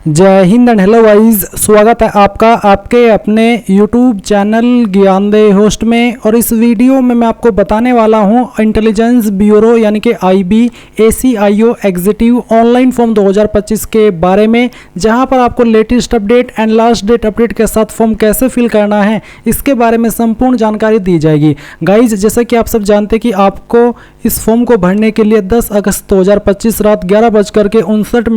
जय Hind and hello guys, स्वागत है आपका आपके अपने YouTube चैनल ज्ञानदेह होस्ट में। और इस वीडियो में मैं आपको बताने वाला हूं इंटेलिजेंस ब्यूरो यानी कि IB ACIO executive online form 2025 के बारे में, जहां पर आपको latest update and last date update के साथ फॉर्म कैसे फिल करना है इसके बारे में संपूर्ण जानकारी दी जाएगी। गाइज, जैसा कि आप सब जानते हैं कि आपको इस फॉर्म को भरने के लिए 10 अगस्त 2025 रात 11:59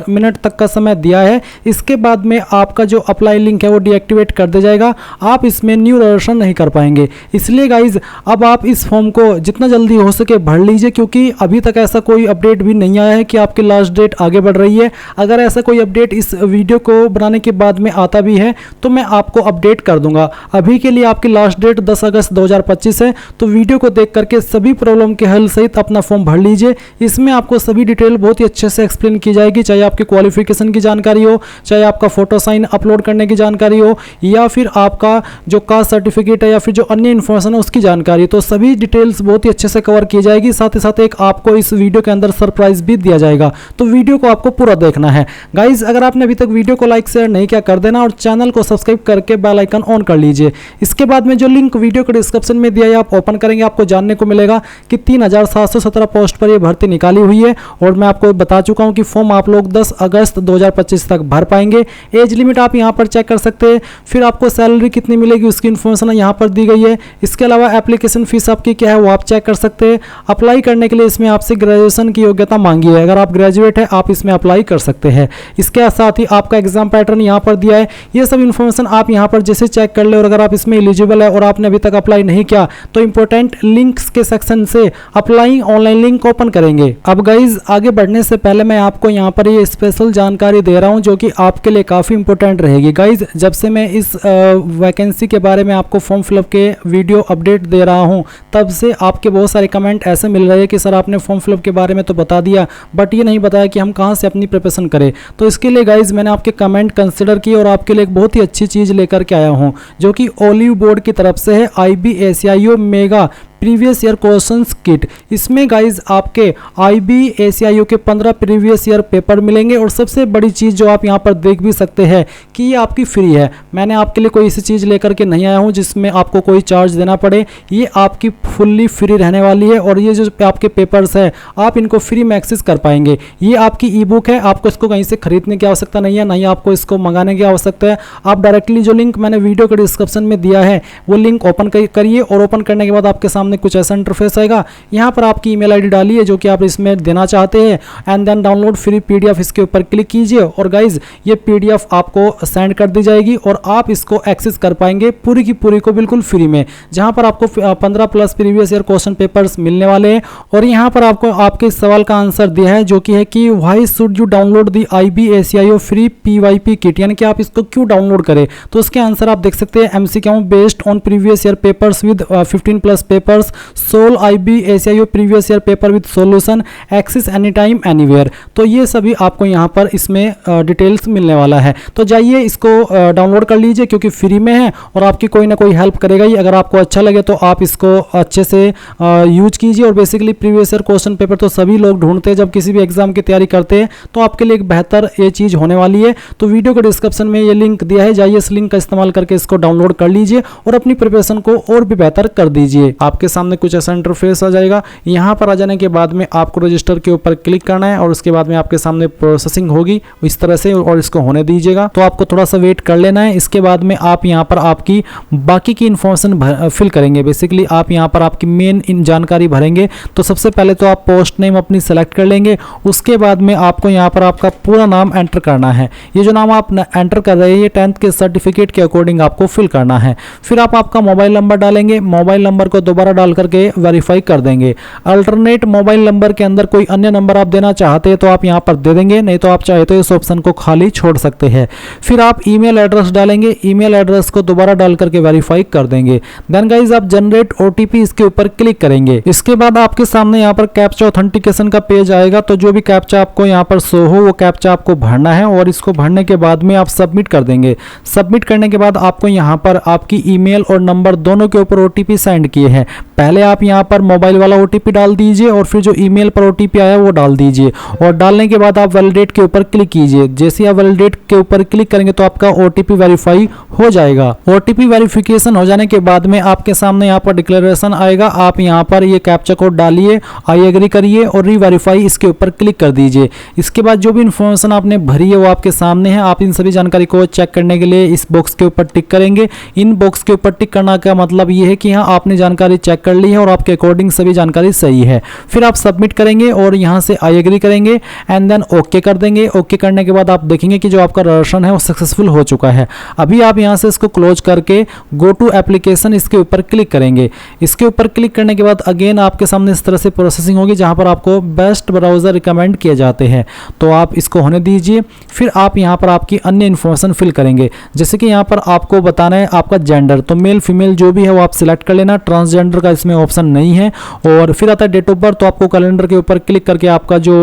मिनट तक का समय दिया है। इसके बाद में आपका जो अप्लाई लिंक है वो डीएक्टिवेट कर दिया जाएगा। आप इसमें न्यू रजिस्ट्रेशन नहीं कर पाएंगे। इसलिए गाइज, अब आप इस फॉर्म को जितना जल्दी हो सके भर लीजिए, क्योंकि अभी तक ऐसा कोई अपडेट भी नहीं आया है कि आपकी लास्ट डेट आगे बढ़ रही है। अगर ऐसा कोई अपडेट इस वीडियो को बनाने के बाद में आता भी है तो मैं आपको अपडेट कर दूंगा। अभी के लिए आपकी लास्ट डेट 10 अगस्त 2025 है। तो वीडियो को देख करके सभी प्रॉब्लम के हल सहित अपना फॉर्म भर लीजिए। इसमें आपको सभी डिटेल बहुत ही अच्छे से एक्सप्लेन की जाएगी, चाहे आपकी क्वालिफिकेशन की जानकारी हो, चाहे आपका फोटो साइन अपलोड करने की जानकारी हो, या फिर आपका जो कास्ट सर्टिफिकेट है, या फिर जो अन्य इन्फॉर्मेशन है उसकी जानकारी। तो सभी डिटेल्स बहुत ही अच्छे से कवर की जाएगी। साथ ही साथ एक आपको इस वीडियो के अंदर सरप्राइज भी दिया जाएगा। तो वीडियो को आपको पूरा देखना है। गाइज, अगर आपने अभी तक वीडियो को लाइक शेयर नहीं किया कर देना और चैनल को सब्सक्राइब करके बेल आइकन ऑन कर लीजिए। इसके बाद में जो लिंक वीडियो के डिस्क्रिप्शन में दिया है आप ओपन करेंगे, आपको जानने को मिलेगा कि 3717 पोस्ट पर यह भर्ती निकाली हुई है। और मैं आपको बता चुका हूं कि फॉर्म आप लोग 10 अगस्त 2025 तक भर पाएंगे। एज लिमिट आप यहां पर चेक कर सकते हैं। फिर आपको सैलरी कितनी मिलेगी उसकी इन्फॉर्मेशन यहां पर दी गई है। इसके अलावा एप्लीकेशन फीस आपकी क्या है वो आप चेक कर सकते हैं। अप्लाई करने के लिए इसमें आपसे ग्रेजुएशन की योग्यता मांगी है। अगर आप ग्रेजुएट है आप इसमें अप्लाई कर सकते हैं। इसके साथ ही आपका एग्जाम पैटर्न यहां पर दिया है। ये सब इन्फॉर्मेशन आप यहां पर जैसे चेक कर ले। और अगर आप इसमें एलिजिबल है और आपने अभी तक अप्लाई नहीं किया तो इंपॉर्टेंट लिंक्स के सेक्शन से अप्लाई ऑनलाइन लिंक ओपन करेंगे। अब गाइज, आगे बढ़ने से पहले मैं आपको यहाँ पर ये स्पेशल जानकारी दे रहा हूँ जो कि आपके लिए काफ़ी इंपॉर्टेंट रहेगी। गाइज, जब से मैं इस वैकेंसी के बारे में आपको फॉर्म फिलअप के वीडियो अपडेट दे रहा हूँ तब से आपके बहुत सारे कमेंट ऐसे मिल रहे हैं कि सर आपने फॉर्म फिलअप के बारे में तो बता दिया बट ये नहीं बताया कि हम कहाँ से अपनी प्रिपरेशन करें। तो इसके लिए गाइज मैंने आपके कमेंट कंसिडर किए और आपके लिए एक बहुत ही अच्छी चीज़ लेकर के आया हूँ जो कि ओलिव बोर्ड की तरफ से है। IB ACIO mega previous year questions kit. इसमें गाइज आपके IB ACIO के 15 प्रीवियस ईयर पेपर मिलेंगे। और सबसे बड़ी चीज़ जो आप यहां पर देख भी सकते हैं कि ये आपकी फ्री है। मैंने आपके लिए कोई ऐसी चीज़ लेकर के नहीं आया हूं जिसमें आपको कोई चार्ज देना पड़े। ये आपकी फुल्ली फ्री रहने वाली है। और ये जो आपके पेपर्स है आप इनको फ्री में एक्सेस कर पाएंगे। ये आपकी ई बुक है, आपको इसको कहीं से खरीदने की आवश्यकता नहीं है, नहीं आपको इसको मंगाने की आवश्यकता है। आप डायरेक्टली जो लिंक मैंने वीडियो के डिस्क्रिप्शन में दिया है वो लिंक ओपन करिए और ओपन करने के बाद आपके सामने कुछ ऐसा इंटरफेस आएगा। यहाँ पर आपकी ईमेल आईडी डालिए जो कि आप इसमें देना चाहते हैं and then download free PDF इसके ऊपर क्लिक कीजिए। और गाइज, ये PDF आपको सेंड कर दी जाएगी और आप इसको एक्सेस कर पाएंगे पूरी की पूरी को बिल्कुल फ्री में, जहाँ पर आपको 15 plus previous year question papers मिलने वाले हैं। और यहाँ पर आपको आपके सवाल का आंसर दिया है जो कि है कि why should you download the IB ACIO free PYP kit, यानी कि आप इसको क्यों डाउनलोड करें। तो उसके आंसर आप देख सकते हैं। MCQ based on previous year papers with 15 plus papers, सोल IB ACIO previous year paper with solution, access any time anywhere. तो ये सभी आपको यहाँ पर इसमें डिटेल्स मिलने वाला है। तो जाइए इसको डाउनलोड कर लीजिए क्योंकि फ्री में है और आपकी कोई ना कोई हेल्प करेगा ही। अगर आपको अच्छा लगे तो आप इसको अच्छे से यूज कीजिए। और basically previous year question paper तो सभी लोग ढूंढते हैं जब किसी भी एग्जाम की तैयारी करते हैं। तो आपके लिए एक बेहतर ये चीज़ होने वाली है। तो वीडियो के डिस्क्रिप्शन में ये लिंक दिया है, जाइए इस लिंक का इस्तेमाल करके इसको डाउनलोड कर लीजिए और अपनी प्रिपरेशन को और भी बेहतर कर दीजिए। आपके सामने कुछ ऐसा इंटरफेस आ जाएगा। यहाँ पर आ जाने के बाद में आपको रजिस्टर के ऊपर क्लिक करना है और उसके बाद में आपके सामने प्रोसेसिंग होगी इस तरह से, और इसको होने दीजिएगा। तो आपको थोड़ा सा वेट कर लेना है। इसके बाद में आप यहाँ पर आपकी बाकी की इन्फॉर्मेशन फिल करेंगे। बेसिकली आप यहाँ पर आपकी मेन जानकारी भरेंगे। तो सबसे पहले तो आप पोस्ट नेम अपनी सेलेक्ट कर लेंगे। उसके बाद में आपको यहाँ पर आपका पूरा नाम एंटर करना है। ये जो नाम आप एंटर कर रहे हैं ये 10th के सर्टिफिकेट के अकॉर्डिंग आपको फिल करना है। फिर आप आपका मोबाइल नंबर डालेंगे। मोबाइल नंबर को दोबारा डाल करके वेरीफाई कर देंगे। अल्टरनेट मोबाइल नंबर के अंदर कोई अन्य नंबर आप देना चाहते हैं तो आप यहां पर दे देंगे, नहीं तो आप चाहे तो इस ऑप्शन को खाली छोड़ सकते हैं। फिर आप ईमेल एड्रेस डालेंगे। ईमेल एड्रेस को दोबारा डाल करके वेरीफाई कर देंगे। देन गाइज आप जनरेट OTP इसके ऊपर क्लिक करेंगे। इसके बाद आपके सामने यहाँ पर कैप्चा ऑथेंटिकेशन का पेज आएगा। तो जो भी कैप्चा आपको यहाँ पर शो हो वो कैप्चा आपको भरना है और इसको भरने के बाद में आप सबमिट कर देंगे। सबमिट करने के बाद आपको यहाँ पर आपकी ईमेल और नंबर दोनों के ऊपर OTP सेंड किए हैं। पहले आप यहाँ पर मोबाइल वाला OTP डाल दीजिए और फिर जो ईमेल पर OTP आया वो डाल दीजिए और डालने के बाद आप वैलिडेट के ऊपर क्लिक कीजिए। जैसे ही आप वैलिडेट के ऊपर क्लिक करेंगे तो आपका OTP वेरीफाई हो जाएगा। OTP वेरिफिकेशन हो जाने के बाद में आपके सामने यहाँ पर डिक्लेरेशन आएगा। आप यहाँ पर ये कैप्चा कोड डालिए, आई एग्री करिए और रीवेरीफाई इसके ऊपर क्लिक कर दीजिए। इसके बाद जो भी इन्फॉर्मेशन आपने भरी है वो आपके सामने है। आप इन सभी जानकारी को चेक करने के लिए इस बॉक्स के ऊपर टिक करेंगे। इन बॉक्स के ऊपर टिक करना का मतलब ये है कि हाँ आपने जानकारी चेक कर ली है और आपके अकॉर्डिंग सभी जानकारी सही है। फिर आप सबमिट करेंगे और यहाँ से आई एग्री करेंगे एंड देन ओके कर देंगे। ओके करने के बाद आप देखेंगे कि जो आपका रजिस्ट्रेशन है वो सक्सेसफुल हो चुका है। अभी आप यहाँ से इसको क्लोज करके गो टू एप्लीकेशन इसके ऊपर क्लिक करेंगे। इसके ऊपर क्लिक करने के बाद अगेन आपके सामने इस तरह से प्रोसेसिंग होगी जहाँ पर आपको बेस्ट ब्राउज़र रिकमेंड किए जाते हैं, तो आप इसको होने दीजिए। फिर आप यहाँ पर आपकी अन्य इन्फॉर्मेशन फिल करेंगे, जैसे कि यहाँ पर आपको बताना है आपका जेंडर, तो मेल फीमेल जो भी है वो आप सिलेक्ट कर लेना। ट्रांसजेंडर का इसमें ऑप्शन नहीं है। और फिर आता है डेट ऑफ बर्थ, तो आपको कैलेंडर के ऊपर क्लिक करके आपका जो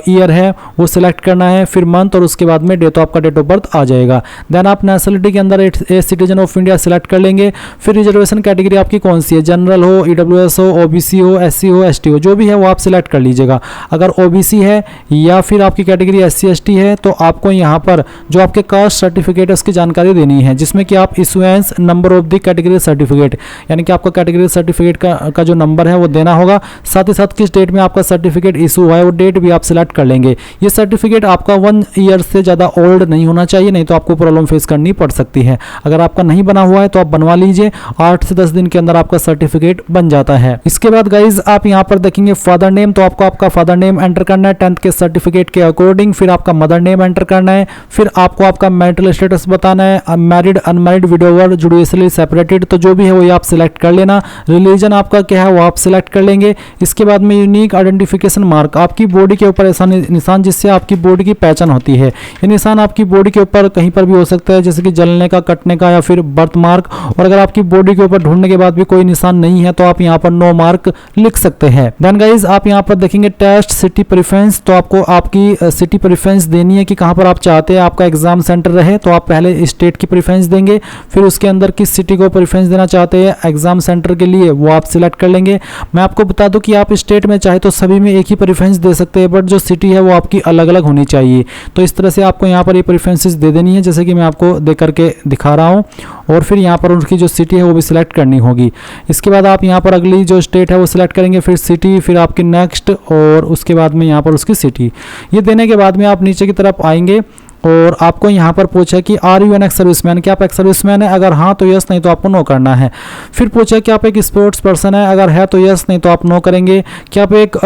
ईयर है वो सिलेक्ट करना है, फिर मंथ और उसके बाद में डेट, तो आपका डेट ऑफ बर्थ आ जाएगा। देन आप नेशनलिटी के अंदर a citizen of India select कर लेंगे। फिर रिजर्वेशन कैटेगरी आपकी कौन सी है, जनरल हो, EWS हो, OBC हो, SC हो, ST हो, जो भी है वो आप सिलेक्ट कर लीजिएगा। अगर OBC है या फिर आपकी कैटेगरी SC ST है तो आपको यहाँ पर जो आपके कास्ट सर्टिफिकेट है उसकी जानकारी देनी है, जिसमें कि आप issuance number of the category certificate, यानी कि आपका कैटेगरी सर्टिफिकेट का जो नंबर है वो देना होगा। साथ ही साथ किस डेट में आपका सर्टिफिकेट इशू हुआ है वो डेट भी आप सिलेक्ट कर लेंगे। ये सर्टिफिकेट आपका 1 ईयर से ज़्यादा ओल्ड नहीं होना चाहिए, नहीं तो आपको प्रॉब्लम फेस करनी पड़ सकती है। अगर आपका नहीं बना हुआ है तो आप बनवा लीजिए, 8 से 10 दिन के अंदर आपका सर्टिफिकेट बन जाता है। इसके बाद गाइज आप यहाँ पर देखेंगे फादर नेम, तो आपको आपका फादर नेम एंटर करना है 10th के सर्टिफिकेट के अकॉर्डिंग। फिर आपका मदर नेम एंटर करना है। फिर आपको आपका मैरिटल स्टेटस बताना है, married, unmarried, widower, judicially separated, तो जो भी है वो आप सिलेक्ट कर लेना। रिलीजन आपका क्या है वो आप सिलेक्ट कर लेंगे। इसके बाद में यूनिक आइडेंटिफिकेशन मार्क, आपकी बॉडी के ऊपर ऐसा निशान जिससे आपकी बॉडी की पहचान होती है। ये निशान आपकी बॉडी के ऊपर कहीं पर भी हो सकता है, जैसे कि जलने का, कटने का या फिर बर्थ मार्क। और अगर आपकी बॉडी के ऊपर ढूंढने के बाद भी कोई निशान नहीं है तो आप यहाँ पर नो मार्क लिख सकते हैं। देन गाइज आप यहाँ पर देखेंगे टेस्ट सिटी प्रेफरेंस, तो आपको आपकी सिटी प्रेफरेंस देनी है कि कहाँ पर आप चाहते हैं आपका एग्जाम सेंटर रहे, तो आप पहले स्टेट की प्रेफरेंस देंगे। फिर उसके अंदर किस सिटी को प्रेफरेंस देना चाहते हैं एग्जाम सेंटर के लिए वो आप सिलेक्ट कर लेंगे। मैं आपको बता दूं कि आप स्टेट में चाहे तो सभी में एक ही प्रेफरेंस दे सकते हैं, बट जो सिटी है वो आपकी अलग अलग होनी चाहिए। तो इस तरह से आपको यहाँ पर ये प्रेफरेंसेस दे देनी है, जैसे कि मैं आपको दे करके दिखा रहा हूँ। और फिर यहाँ पर उनकी जो सिटी है वो भी सिलेक्ट करनी होगी। इसके बाद आप यहाँ पर अगली जो स्टेट है वो सिलेक्ट करेंगे, फिर सिटी, फिर आपकी नेक्स्ट और उसके बाद में यहाँ पर उसकी सिटी। ये देने के बाद में आप नीचे की तरफ आएंगे और आपको यहाँ पर पूछा कि are you an ex serviceman, क्या आप एक सर्विसमैन है, अगर हाँ तो यस, नहीं तो आपको नो करना है। फिर पूछा कि आप एक स्पोर्ट्स पर्सन है, अगर है तो यस, नहीं तो आप नो करेंगे। क्या आप एक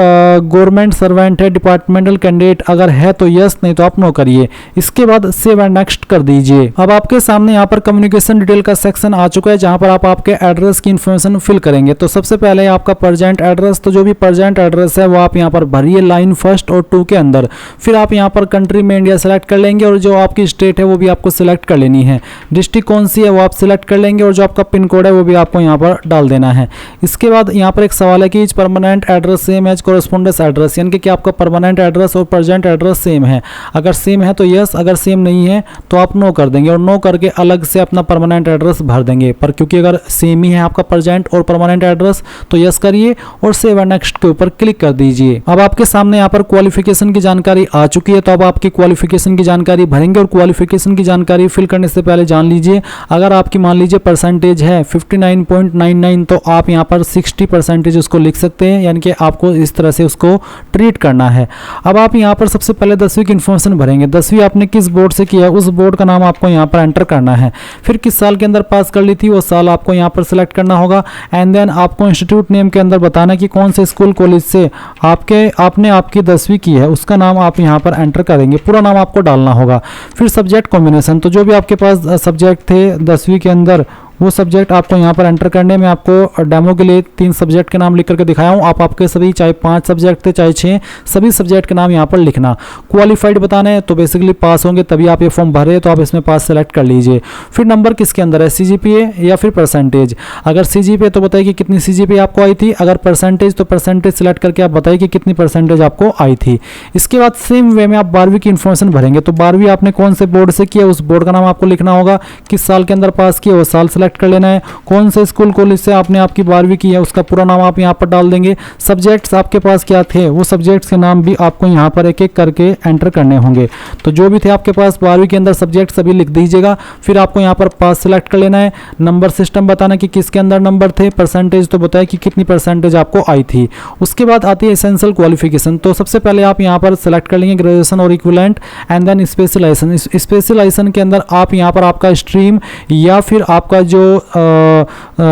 गवर्नमेंट सर्वेंट है, डिपार्टमेंटल कैंडिडेट, अगर है तो यस, नहीं तो आप नो करिए। इसके बाद सेव एंड नेक्स्ट कर दीजिए। अब आपके सामने यहाँ पर कम्युनिकेशन डिटेल का सेक्शन आ चुका है, जहाँ पर आप आपके एड्रेस की इन्फॉर्मेशन फिल करेंगे। तो सबसे पहले आपका प्रेजेंट एड्रेस, तो जो भी प्रेजेंट एड्रेस है वो आप यहाँ पर भरिए लाइन 1 और 2 के अंदर। फिर आप यहाँ पर कंट्री में इंडिया सेलेक्ट कर लेंगे और जो आपकी स्टेट है वो भी आपको सिलेक्ट कर लेनी है। डिस्ट्रिक्ट कौन सी है वो आप सिलेक्ट कर लेंगे और जो आपका पिन कोड है वो भी आपको यहाँ पर डाल देना है। इसके बाद यहाँ पर एक सवाल है कि is permanent address same as correspondence address, यानी कि आपका परमानेंट एड्रेस और प्रेजेंट एड्रेस सेम है। अगर सेम है तो यस, अगर सेम नहीं है तो आप नो कर देंगे और नो करके अलग से अपना परमानेंट एड्रेस भर देंगे। पर क्योंकि अगर सेम ही है आपका प्रेजेंट और परमानेंट एड्रेस तो यस करिए और सेव एंड नेक्स्ट के ऊपर क्लिक कर दीजिए। अब आपके सामने यहाँ पर क्वालिफिकेशन की जानकारी आ चुकी है, तो अब आपकी क्वालिफिकेशन की जानकारी भरेंगे। और क्वालिफिकेशन की जानकारी फिल करने से पहले जान लीजिए, अगर आपकी मान लीजिए परसेंटेज है 59.99 तो आप यहाँ पर 60% उसको लिख सकते हैं, यानी कि आपको इस तरह से उसको ट्रीट करना है। अब आप यहाँ पर सबसे पहले 10वीं की इन्फॉर्मेशन भरेंगे। 10वीं आपने किस बोर्ड से किया उस बोर्ड का नाम आपको यहाँ पर एंटर करना है। फिर किस साल के अंदर पास कर ली थी वो साल आपको यहाँ पर सिलेक्ट करना होगा। एंड देन आपको इंस्टीट्यूट नेम के अंदर बताना कि कौन से स्कूल कॉलेज से आपने आपकी 10वीं की है उसका नाम आप यहाँ पर एंटर करेंगे, पूरा नाम आपको डालना होगा। फिर सब्जेक्ट कॉम्बिनेशन, तो जो भी आपके पास सब्जेक्ट थे 10वीं के अंदर वो सब्जेक्ट आपको यहाँ पर एंटर करने में, आपको डेमो के लिए 3 सब्जेक्ट के नाम लिख करके दिखाया हूँ। आप आपके सभी चाहे 5 सब्जेक्ट थे चाहे 6 सभी सब्जेक्ट के नाम यहाँ पर लिखना। क्वालिफाइड बताना है तो बेसिकली पास होंगे तभी आप ये फॉर्म भरे, तो आप इसमें पास सेलेक्ट कर लीजिए। फिर नंबर किसके अंदर है, CGPA या फिर परसेंटेज। अगर CGPA तो बताइए कि कितनी CGPA आपको आई थी, अगर परसेंटेज तो परसेंटेज सेलेक्ट करके आप बताइए कि कितनी परसेंटेज आपको आई थी। इसके बाद सेम वे में आप 12वीं की इन्फॉर्मेशन भरेंगे। तो 12वीं आपने कौन से बोर्ड से किया उस बोर्ड का नाम आपको लिखना होगा, किस साल के अंदर पास किया वो साल सेलेक्ट सिलेक्ट कर लेना है। कौन से स्कूल कॉलेज से आपने आपकी 12वीं की है उसका पूरा नाम आप यहाँ पर डाल देंगे। सब्जेक्ट्स आपके पास क्या थे वो सब्जेक्ट्स के नाम भी आपको यहाँ पर एक एक करके एंटर करने होंगे। तो जो भी थे आपके पास 12वीं के अंदर सब्जेक्ट सभी लिख दीजिएगा। फिर आपको यहाँ पर पास सिलेक्ट कर लेना है। नंबर सिस्टम बताना कि किसके अंदर नंबर थे। परसेंटेज तो बताया कि कितनी परसेंटेज आपको आई थी। उसके बाद आती है एसेंशियल क्वालिफिकेशन। तो सबसे पहले आप यहाँ पर सिलेक्ट कर लेंगे ग्रेजुएशन और equivalent and then specialization. Specialization के अंदर आप यहाँ पर आपका स्ट्रीम या फिर आपका जो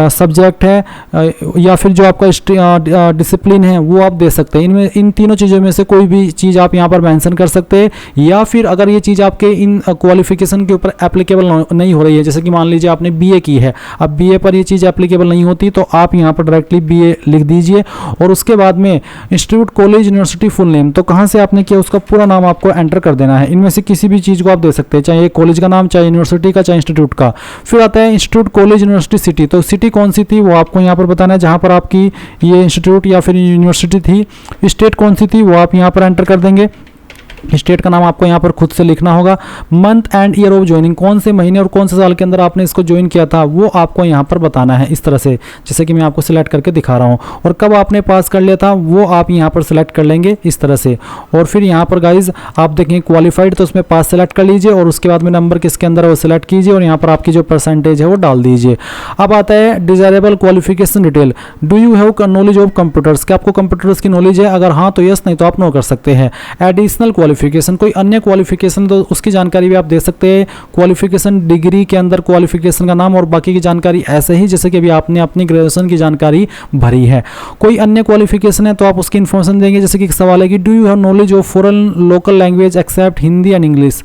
सब्जेक्ट है या फिर जो आपका डिसिप्लिन है वो आप दे सकते हैं। इनमें इन तीनों चीज़ों में से कोई भी चीज़ आप यहाँ पर मेंशन कर सकते हैं। या फिर अगर ये चीज़ आपके इन क्वालिफिकेशन के ऊपर एप्लीकेबल नहीं हो रही है, जैसे कि मान लीजिए आपने बीए की है, अब बीए पर ये चीज़ एप्लीकेबल नहीं होती तो आप यहाँ पर डायरेक्टली बीए लिख दीजिए। और उसके बाद में institute college university full name, तो कहाँ से आपने किया उसका पूरा नाम आपको एंटर कर देना है। इनमें से किसी भी चीज़ को आप दे सकते हैं, चाहे कॉलेज का नाम, चाहे यूनिवर्सिटी का, चाहे इंस्टीट्यूट का। फिर आता है इंस्टीट्यूट कॉलेज यूनिवर्सिटी सिटी। तो सिटी कौन सी थी वो आपको यहाँ पर बताना है जहाँ पर आपकी ये इंस्टीट्यूट या फिर यूनिवर्सिटी थी। स्टेट कौन सी थी वो आप यहाँ पर एंटर कर देंगे। स्टेट का नाम आपको यहाँ पर खुद से लिखना होगा। Month and year of joining, कौन से महीने और कौन से साल के अंदर आपने इसको ज्वाइन किया था वो आपको यहाँ पर बताना है। इस तरह से जैसे कि मैं आपको सिलेक्ट करके दिखा रहा हूँ। और कब आपने पास कर लिया था वो आप यहाँ पर सिलेक्ट कर लेंगे इस तरह से। और फिर यहाँ पर गाइज आप देखेंगे क्वालिफाइड, तो उसमें पास सेलेक्ट कर लीजिए और उसके बाद में नंबर किसके अंदर है वो सिलेक्ट कीजिए और यहाँ पर आपकी जो परसेंटेज है वो डाल दीजिए। अब आता है desirable qualification detail. Do you have knowledge of computers, क्या आपको कंप्यूटर्स की नॉलेज है? अगर हाँ तो यस, नहीं तो आप नो कर सकते हैं। एडिशनल क्वालिफिकेशन, कोई अन्य क्वालिफिकेशन तो उसकी जानकारी भी आप दे सकते हैं। क्वालिफिकेशन डिग्री के अंदर क्वालिफिकेशन का नाम और बाकी की जानकारी ऐसे ही जैसे कि अभी आपने अपनी ग्रेजुएशन की जानकारी भरी है। कोई अन्य क्वालिफिकेशन है तो आप उसकी इन्फॉर्मेशन देंगे। जैसे कि एक सवाल है कि do you have knowledge of foreign local language except Hindi and English.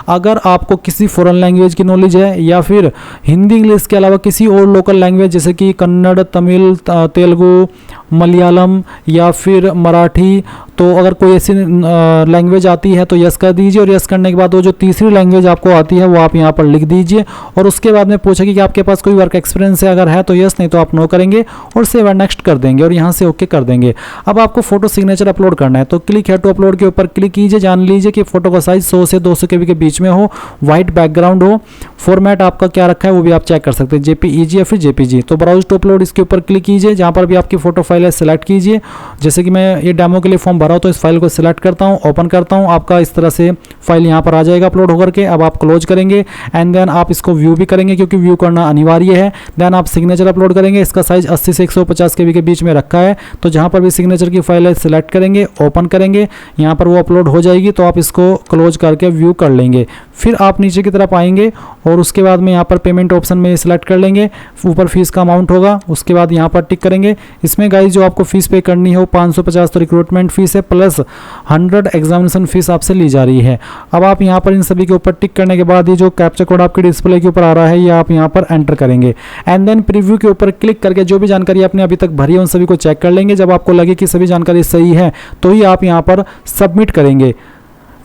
अगर आपको किसी फॉरेन लैंग्वेज की नॉलेज है या फिर हिंदी इंग्लिश के अलावा किसी और लोकल लैंग्वेज जैसे कि कन्नड़, तमिल, तेलुगु, मलयालम या फिर मराठी, तो अगर कोई ऐसी लैंग्वेज आती है तो यस कर दीजिए। और यस करने के बाद वो जो तीसरी लैंग्वेज आपको आती है वो आप यहाँ पर लिख दीजिए। और उसके बाद में पूछेगी कि आपके पास कोई वर्क एक्सपीरियंस है, अगर है तो यस, नहीं तो आप नो करेंगे और सेव एंड नेक्स्ट कर देंगे और यहाँ से ओके कर देंगे। अब आपको फोटो सिग्नेचर अपलोड करना है तो क्लिक है टू अपलोड के ऊपर क्लिक कीजिए। जान लीजिए कि फोटो का साइज 100 से 200 KB के बीच में हो, व्हाइट बैकग्राउंड हो, फॉर्मेट आपका क्या रखा है वो भी आप चेक कर सकते हैं, JPEG या फिर JPG। तो ब्राउज टू अपलोड इसके ऊपर क्लिक कीजिए। जहाँ पर भी आपकी फोटो फाइल है सिलेक्ट कीजिए। जैसे कि मैं ये डेमो के लिए फॉर्म भरा हूँ तो इस फाइल को सिलेक्ट करता हूँ, ओपन करता हूँ, आपका इस तरह से फाइल यहाँ पर आ जाएगा अपलोड होकर के। अब आप क्लोज करेंगे एंड देन आप इसको व्यू भी करेंगे क्योंकि व्यू करना अनिवार्य है। देन आप सिग्नेचर अपलोड करेंगे। इसका साइज 80 से 150 KB के बीच में रखा है। तो जहाँ पर भी सिग्नेचर की फाइल है सिलेक्ट करेंगे, ओपन करेंगे, यहाँ पर वो अपलोड हो जाएगी। तो आप इसको क्लोज करके व्यू कर लेंगे। फिर आप नीचे की तरफ आएंगे और उसके बाद में यहाँ पर पेमेंट ऑप्शन में सिलेक्ट कर लेंगे। ऊपर फीस का अमाउंट होगा, उसके बाद यहाँ पर टिक करेंगे। इसमें गाइस जो आपको फीस पे करनी है वो 550 तो रिक्रूटमेंट फीस है प्लस 100 एग्जामिनेशन फीस आपसे ली जा रही है। अब आप यहाँ पर इन सभी के ऊपर टिक करने के बाद ये जो कैप्चा कोड आपके डिस्प्ले के ऊपर आ रहा है ये आप यहाँ पर एंटर करेंगे एंड देन प्रीव्यू के ऊपर क्लिक करके जो भी जानकारी आपने अभी तक भरी है उन सभी को चेक कर लेंगे। जब आपको लगे कि सभी जानकारी सही है तो ही आप यहाँ पर सबमिट करेंगे।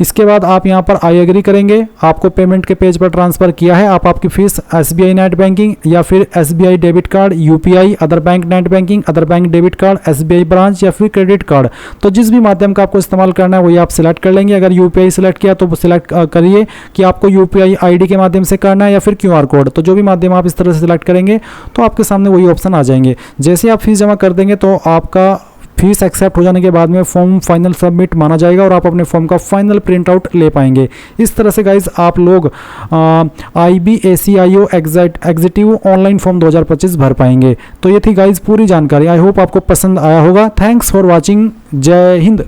इसके बाद आप यहाँ पर आई एग्री करेंगे। आपको पेमेंट के पेज पर ट्रांसफर किया है। आप आपकी फीस SBI नेट बैंकिंग या फिर SBI debit card, UPI, other bank net banking, other bank debit card, SBI branch या फिर क्रेडिट कार्ड, तो जिस भी माध्यम का आपको इस्तेमाल करना है वही आप सिलेक्ट कर लेंगे। अगर UPI सिलेक्ट किया तो सिलेक्ट करिए कि आपको UPI ID के माध्यम से करना है या फिर QR कोड, तो जो भी माध्यम आप इस तरह से सिलेक्ट करेंगे तो आपके सामने वही ऑप्शन आ जाएंगे। जैसे आप फीस जमा कर देंगे तो आपका फीस एक्सेप्ट हो जाने के बाद में फॉर्म फाइनल सबमिट माना जाएगा और आप अपने फॉर्म का फाइनल प्रिंट आउट ले पाएंगे। इस तरह से गाइज आप लोग IBACIO एग्जीक्यूटिव ऑनलाइन फॉर्म 2025 भर पाएंगे। तो ये थी गाइज पूरी जानकारी। आई होप आपको पसंद आया होगा। Thanks for watching. जय हिंद।